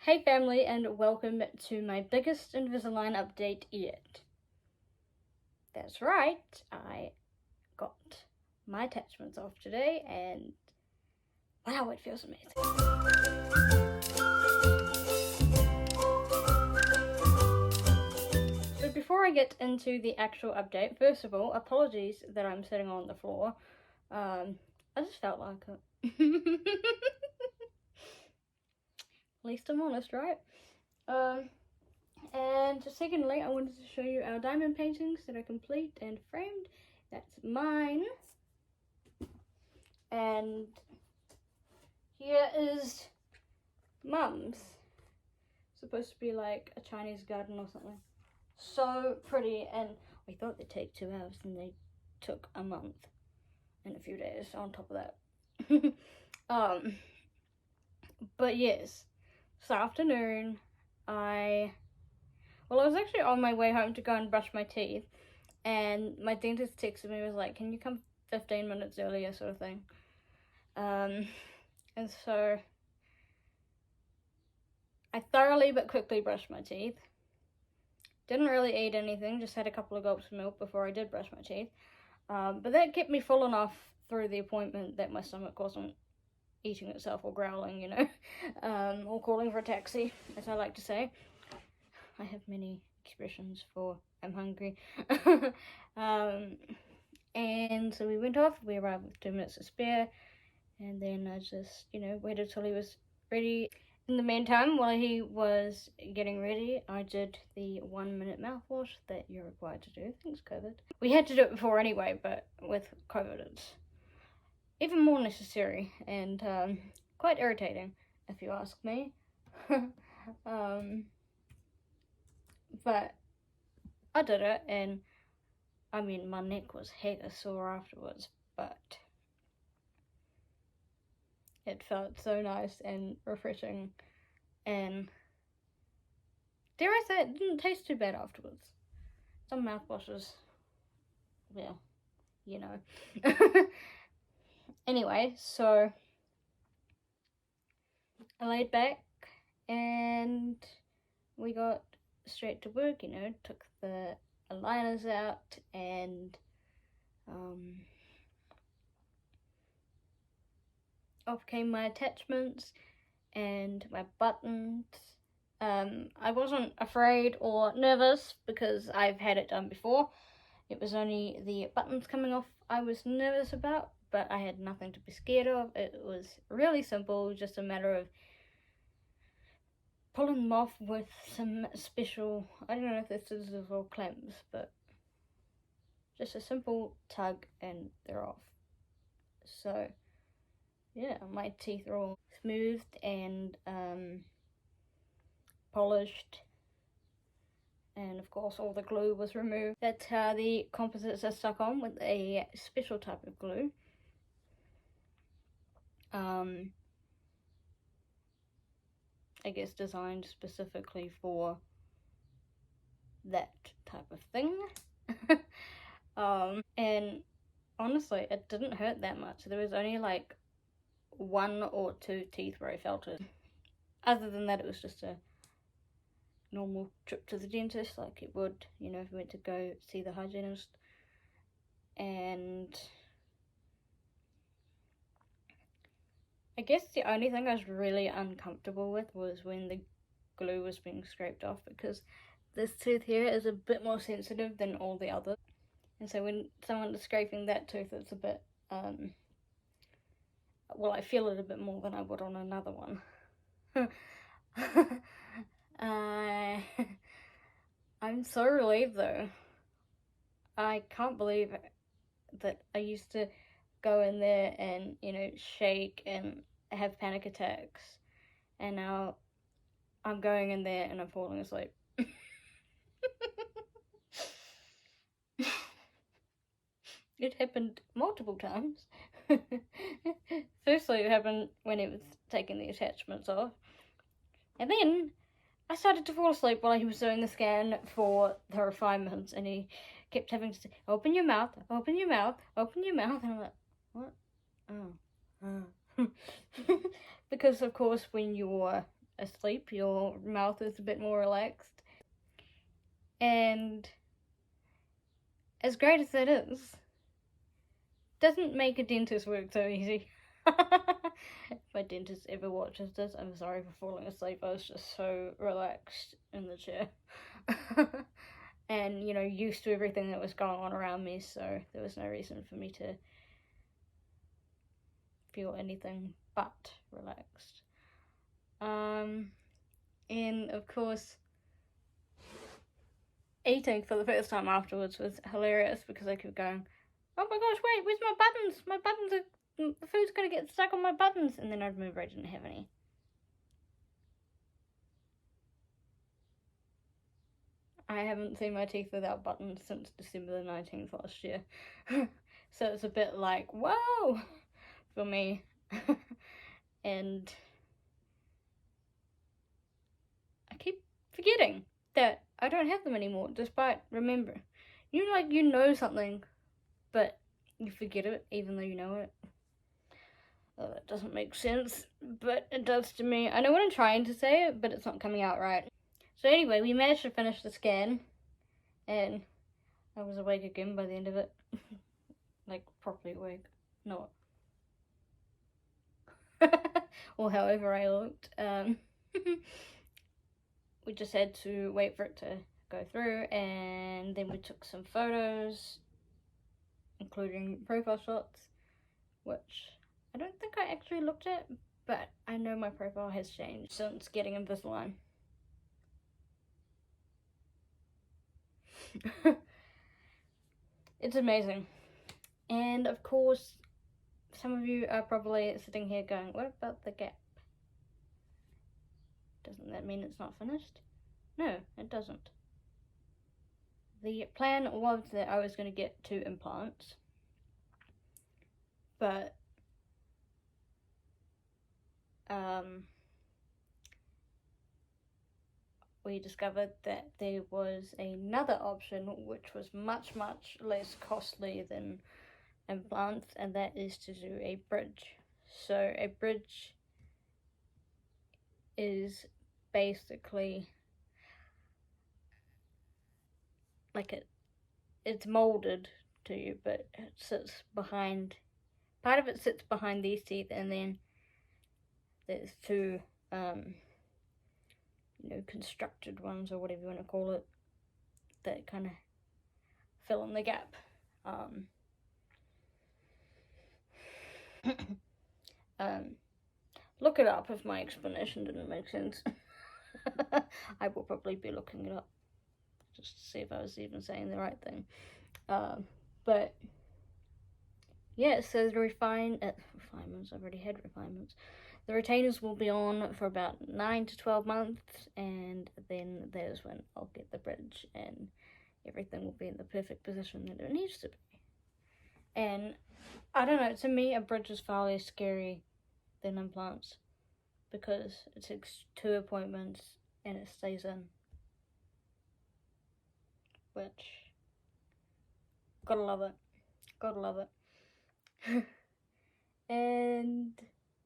Hey family, and welcome to my biggest Invisalign update yet. That's right, I got my attachments off today and wow, it feels amazing. So before I get into the actual update, first of all, apologies that I'm sitting on the floor. I just felt like it. At least I'm honest, right? And secondly, I wanted to show you our diamond paintings that are complete and framed. That's mine. And here is Mum's. Supposed to be like a Chinese garden or something. So pretty, and we thought they'd take 2 hours and they took a month and a few days on top of that. But yes, this afternoon I was actually on my way home to go and brush my teeth, and my dentist texted me, was like, can you come 15 minutes earlier, sort of thing. And so I thoroughly but quickly brushed my teeth. Didn't really eat anything, just had a couple of gulps of milk before I did brush my teeth. But that kept me full enough through the appointment that my stomach wasn't eating itself or growling, you know, or calling for a taxi, as I like to say. I have many expressions for I'm hungry. And so we went off. We arrived with 2 minutes to spare, and then I just, waited till he was ready. In the meantime, while he was getting ready, I did the 1-minute mouthwash that you're required to do. Thanks, COVID. We had to do it before anyway, but with COVID, it's even more necessary and quite irritating, if you ask me. But I did it, and I mean, my neck was hecka sore afterwards, but it felt so nice and refreshing, and dare I say, it didn't taste too bad afterwards. Some mouthwashes, well, you know. Anyway, so I laid back and we got straight to work, took the aligners out, and off came my attachments and my buttons. I wasn't afraid or nervous because I've had it done before. It was only the buttons coming off I was nervous about, but I had nothing to be scared of. It was really simple, just a matter of pulling them off with some special, I don't know if they're scissors or clamps, but just a simple tug and they're off. So yeah, my teeth are all smoothed and polished, and of course all the glue was removed. That's how the composites are stuck on, with a special type of glue. I guess designed specifically for that type of thing. And honestly, it didn't hurt that much. There was only like 1 or 2 teeth where I felt it. Other than that, it was just a normal trip to the dentist, like it would, if we went to go see the hygienist. And I guess the only thing I was really uncomfortable with was when the glue was being scraped off, because this tooth here is a bit more sensitive than all the others. And so when someone is scraping that tooth, it's a bit, well, I feel it a bit more than I would on another one. I'm so relieved though. I can't believe that I used to go in there and, shake and have panic attacks, and now I'm going in there and I'm falling asleep. It happened multiple times. Firstly, it happened when it was taking the attachments off, and then I started to fall asleep while he was doing the scan for the refinements, and he kept having to say, open your mouth, open your mouth, open your mouth, and I'm like, what? Oh. Because of course when you're asleep, your mouth is a bit more relaxed. And as great as that is, doesn't make a dentist work so easy. If my dentist ever watches this, I'm sorry for falling asleep. I was just so relaxed in the chair. And, you know, used to everything that was going on around me, so there was no reason for me to feel anything but relaxed. And of course, eating for the first time afterwards was hilarious because I kept going, oh my gosh, wait, where's my buttons? My buttons are, the food's gonna get stuck on my buttons. And then I'd remember I didn't have any. I haven't seen my teeth without buttons since December the 19th last year. So it's a bit like, whoa, for me. And I keep forgetting that I don't have them anymore, despite remember. You know something, but you forget it even though you know it. Oh, that doesn't make sense, but it does to me. I know what I'm trying to say, but it's not coming out right. So anyway, we managed to finish the scan, and I was awake again by the end of it. Like, properly awake. Not. Or however I looked. We just had to wait for it to go through, and then we took some photos, including profile shots, which I don't think I actually looked at, but I know my profile has changed since getting Invisalign. It's amazing. And of course, some of you are probably sitting here going, what about the gap? Doesn't that mean it's not finished? No, it doesn't. The plan was that I was going to get 2 implants, but we discovered that there was another option which was much less costly than implants, and that is to do a bridge. So a bridge is basically like it's molded to you, but it sits behind, part of it sits behind these teeth, and then there's 2 constructed ones, or whatever you want to call it, that kind of fill in the gap. Look it up if my explanation didn't make sense. I will probably be looking it up just to see if I was even saying the right thing. But yeah, so the refinements, I've already had refinements. The retainers will be on for about 9 to 12 months, and then there's when I'll get the bridge, and everything will be in the perfect position that it needs to be. And I don't know, to me, a bridge is far less scary than implants because it takes 2 appointments and it stays in, which, gotta love it. Gotta love it. And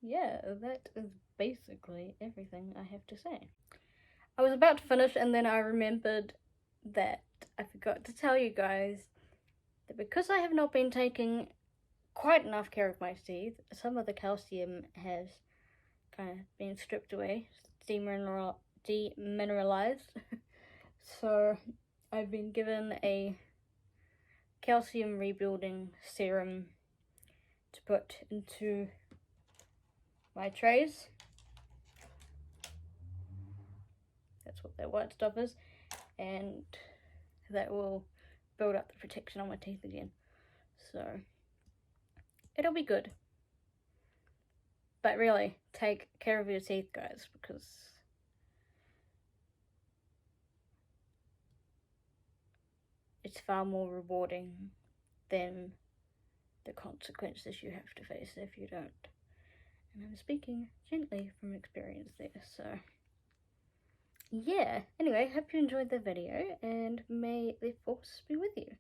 yeah, that is basically everything I have to say. I was about to finish, and then I remembered that I forgot to tell you guys that because I have not been taking quite enough care of my teeth, some of the calcium has kind of been stripped away, demineralized. So I've been given a calcium rebuilding serum to put into my trays. That's what that white stuff is, and that will build up the protection on my teeth again. So it'll be good. But really, take care of your teeth, guys, because it's far more rewarding than the consequences you have to face if you don't. And I'm speaking gently from experience there, so yeah. Anyway, hope you enjoyed the video, and may the force be with you.